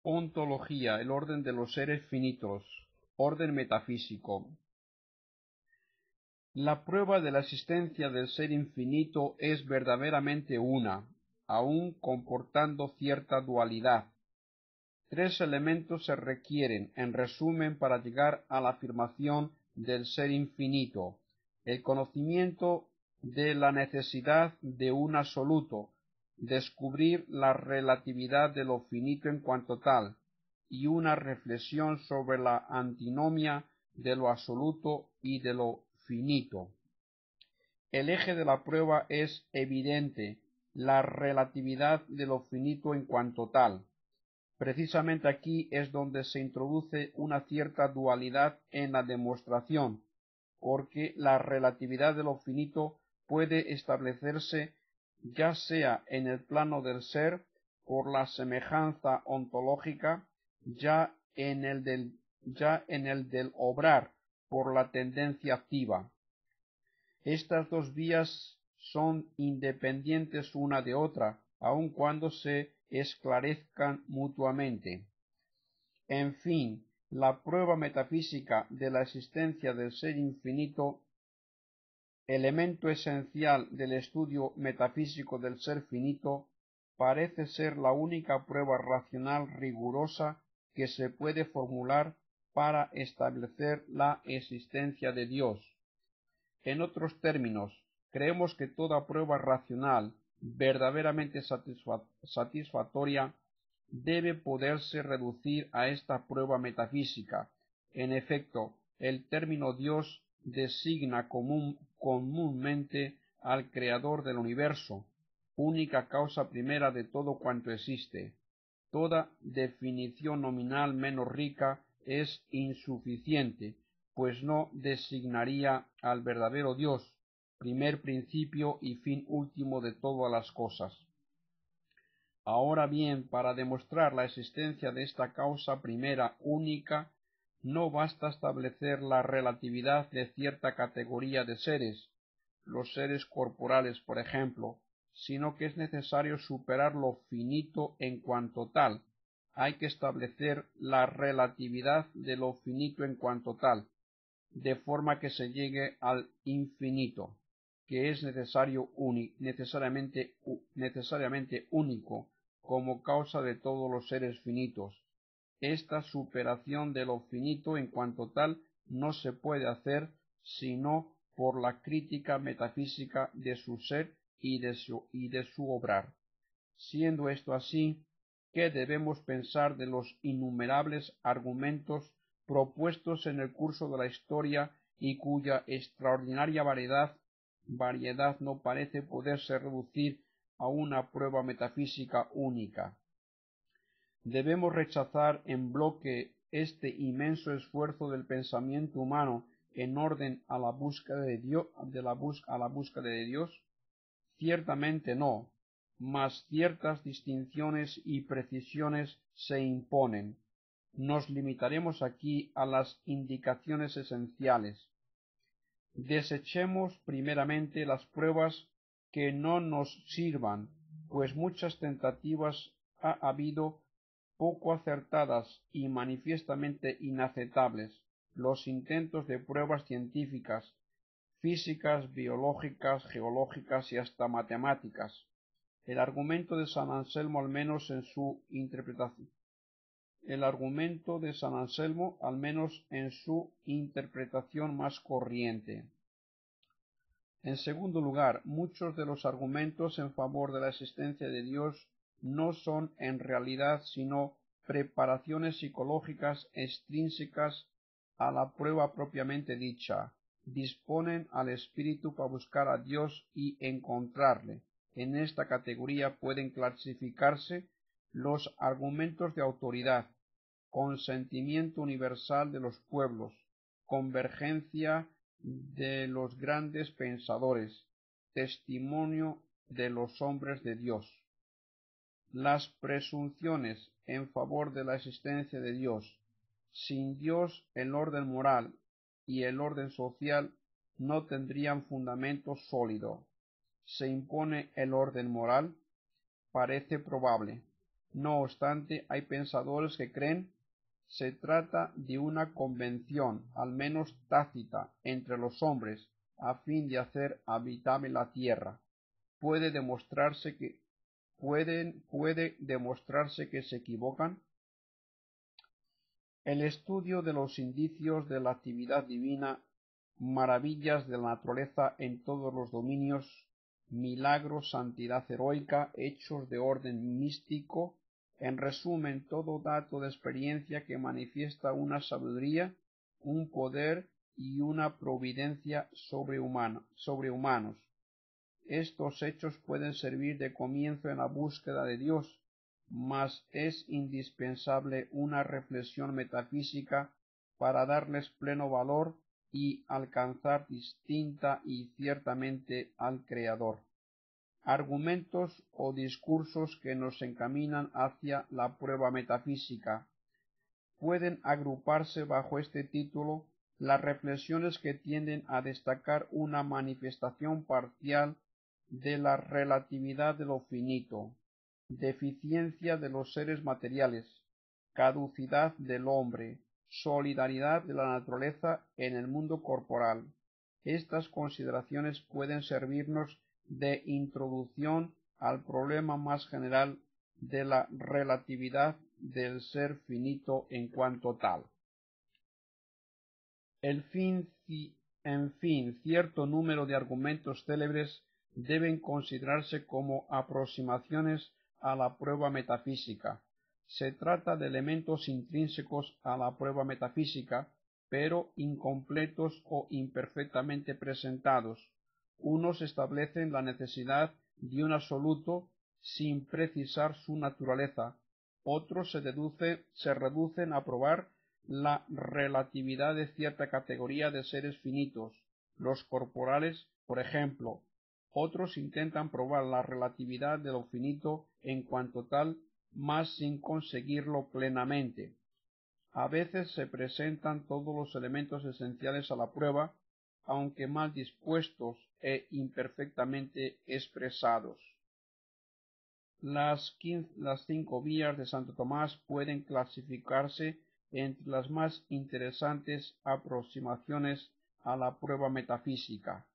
Ontología, el orden de los seres finitos, orden metafísico. La prueba de la existencia del ser infinito es verdaderamente una, aun comportando cierta dualidad. Tres elementos se requieren, en resumen, para llegar a la afirmación del ser infinito: el conocimiento de la necesidad de un absoluto, descubrir la relatividad de lo finito en cuanto tal, y una reflexión sobre la antinomia de lo absoluto y de lo finito. El eje de la prueba es evidente, la relatividad de lo finito en cuanto tal. Precisamente aquí es donde se introduce una cierta dualidad en la demostración, porque la relatividad de lo finito puede establecerse ya sea en el plano del ser por la semejanza ontológica, ya en el del obrar por la tendencia activa. Estas dos vías son independientes una de otra, aun cuando se esclarezcan mutuamente. En fin, la prueba metafísica de la existencia del ser infinito, elemento esencial del estudio metafísico del ser finito, parece ser la única prueba racional rigurosa que se puede formular para establecer la existencia de Dios. En otros términos, creemos que toda prueba racional verdaderamente satisfactoria debe poderse reducir a esta prueba metafísica. En efecto, el término Dios designa comúnmente al Creador del universo, única causa primera de todo cuanto existe. Toda definición nominal menos rica es insuficiente, pues no designaría al verdadero Dios, primer principio y fin último de todas las cosas. Ahora bien, para demostrar la existencia de esta causa primera única, no basta establecer la relatividad de cierta categoría de seres, los seres corporales, por ejemplo, sino que es necesario superar lo finito en cuanto tal. Hay que establecer la relatividad de lo finito en cuanto tal, de forma que se llegue al infinito, que es necesariamente único como causa de todos los seres finitos. Esta superación de lo finito en cuanto tal no se puede hacer sino por la crítica metafísica de su ser y de su obrar. Siendo esto así, ¿qué debemos pensar de los innumerables argumentos propuestos en el curso de la historia y cuya extraordinaria variedad no parece poderse reducir a una prueba metafísica única? Debemos rechazar en bloque este inmenso esfuerzo del pensamiento humano en orden a la búsqueda de Dios, Ciertamente no, mas ciertas distinciones y precisiones se imponen. Nos limitaremos aquí a las indicaciones esenciales. Desechemos primeramente las pruebas que no nos sirvan, pues muchas tentativas ha habido poco acertadas y manifiestamente inaceptables, los intentos de pruebas científicas, físicas, biológicas, geológicas y hasta matemáticas. El argumento de San Anselmo, al menos en su interpretación más corriente. En segundo lugar, muchos de los argumentos en favor de la existencia de Dios no son en realidad sino preparaciones psicológicas extrínsecas a la prueba propiamente dicha. Disponen al espíritu para buscar a Dios y encontrarle. En esta categoría pueden clasificarse los argumentos de autoridad, consentimiento universal de los pueblos, convergencia de los grandes pensadores, testimonio de los hombres de Dios. Las presunciones en favor de la existencia de Dios. Sin Dios, el orden moral y el orden social no tendrían fundamento sólido. ¿Se impone el orden moral? Parece probable. No obstante, hay pensadores que creen se trata de una convención, al menos tácita, entre los hombres, a fin de hacer habitable la tierra. Puede demostrarse que se equivocan. El estudio de los indicios de la actividad divina, maravillas de la naturaleza en todos los dominios, milagros, santidad heroica, hechos de orden místico, en resumen, todo dato de experiencia que manifiesta una sabiduría, un poder y una providencia sobrehumanos. Estos hechos pueden servir de comienzo en la búsqueda de Dios, mas es indispensable una reflexión metafísica para darles pleno valor y alcanzar distinta y ciertamente al Creador. Argumentos o discursos que nos encaminan hacia la prueba metafísica. Pueden agruparse bajo este título las reflexiones que tienden a destacar una manifestación parcial de la relatividad de lo finito, deficiencia de los seres materiales, caducidad del hombre, solidaridad de la naturaleza en el mundo corporal. Estas consideraciones pueden servirnos de introducción al problema más general de la relatividad del ser finito en cuanto tal. En fin, cierto número de argumentos célebres deben considerarse como aproximaciones a la prueba metafísica. Se trata de elementos intrínsecos a la prueba metafísica, pero incompletos o imperfectamente presentados. Unos establecen la necesidad de un absoluto sin precisar su naturaleza, otros se reducen a probar la relatividad de cierta categoría de seres finitos, los corporales, por ejemplo. Otros intentan probar la relatividad de lo finito en cuanto tal, mas sin conseguirlo plenamente. A veces se presentan todos los elementos esenciales a la prueba, aunque mal dispuestos e imperfectamente expresados. Las 5 vías de Santo Tomás pueden clasificarse entre las más interesantes aproximaciones a la prueba metafísica.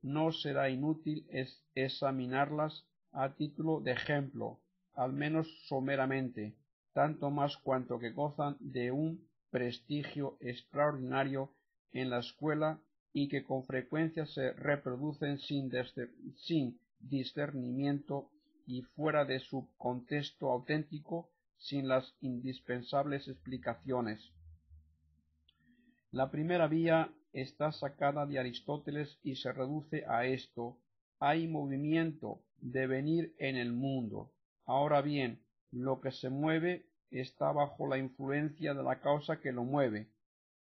No será inútil examinarlas a título de ejemplo, al menos someramente, tanto más cuanto que gozan de un prestigio extraordinario en la escuela y que con frecuencia se reproducen sin discernimiento y fuera de su contexto auténtico, sin las indispensables explicaciones. La primera vía está sacada de Aristóteles y se reduce a esto: hay movimiento, devenir en el mundo. Ahora bien, lo que se mueve está bajo la influencia de la causa que lo mueve.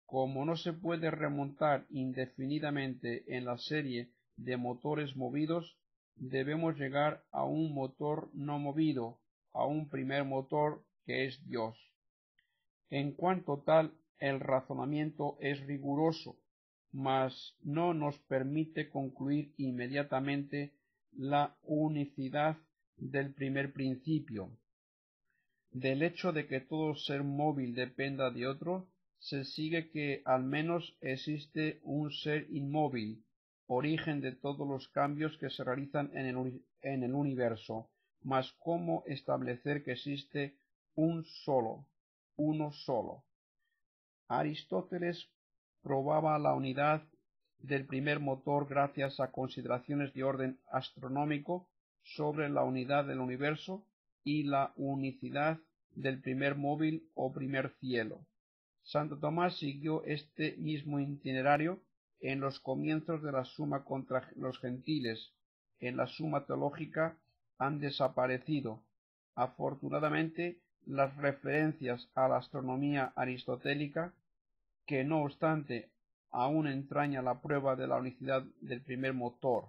Como no se puede remontar indefinidamente en la serie de motores movidos, debemos llegar a un motor no movido, a un primer motor que es Dios. En cuanto tal, el razonamiento es riguroso, mas no nos permite concluir inmediatamente la unicidad del primer principio. Del hecho de que todo ser móvil dependa de otro, se sigue que al menos existe un ser inmóvil, origen de todos los cambios que se realizan en el universo. Mas ¿cómo establecer que existe uno solo? Aristóteles probaba la unidad del primer motor gracias a consideraciones de orden astronómico sobre la unidad del universo y la unicidad del primer móvil o primer cielo. Santo Tomás siguió este mismo itinerario en los comienzos de la Suma contra los gentiles. En la Suma teológica han desaparecido. Afortunadamente, las referencias a la astronomía aristotélica, que no obstante aún entraña la prueba de la unicidad del primer motor.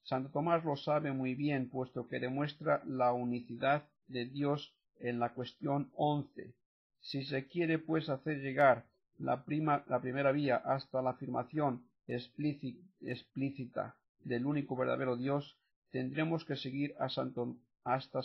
Santo Tomás lo sabe muy bien, puesto que demuestra la unicidad de Dios en la cuestión 11. Si se quiere pues hacer llegar la primera vía hasta la afirmación explícita del único verdadero Dios, tendremos que seguir hasta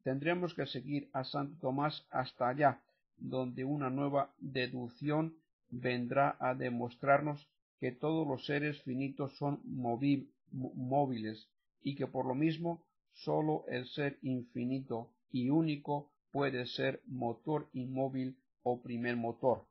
Tendremos que seguir a Santo Tomás hasta allá, donde una nueva deducción vendrá a demostrarnos que todos los seres finitos son móviles y que por lo mismo sólo el ser infinito y único puede ser motor inmóvil o primer motor.